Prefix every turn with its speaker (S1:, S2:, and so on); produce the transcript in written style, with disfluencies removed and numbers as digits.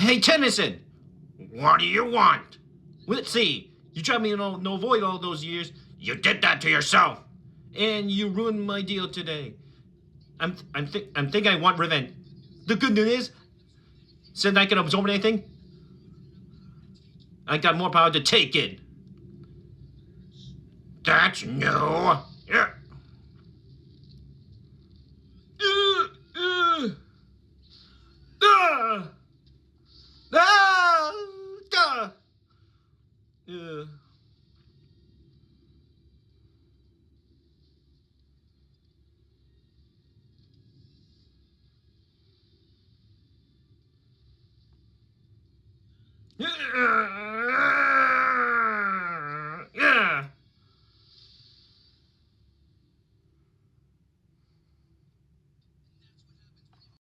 S1: Hey, Tennyson! What do you want? Let's see. You tried me in no void all those years. You did that to yourself. And you ruined my deal today. I'm thinking I want revenge. The good news is, since I can absorb anything, I got more power to take it. That's new. Yeah. Ah! Ah! Ah!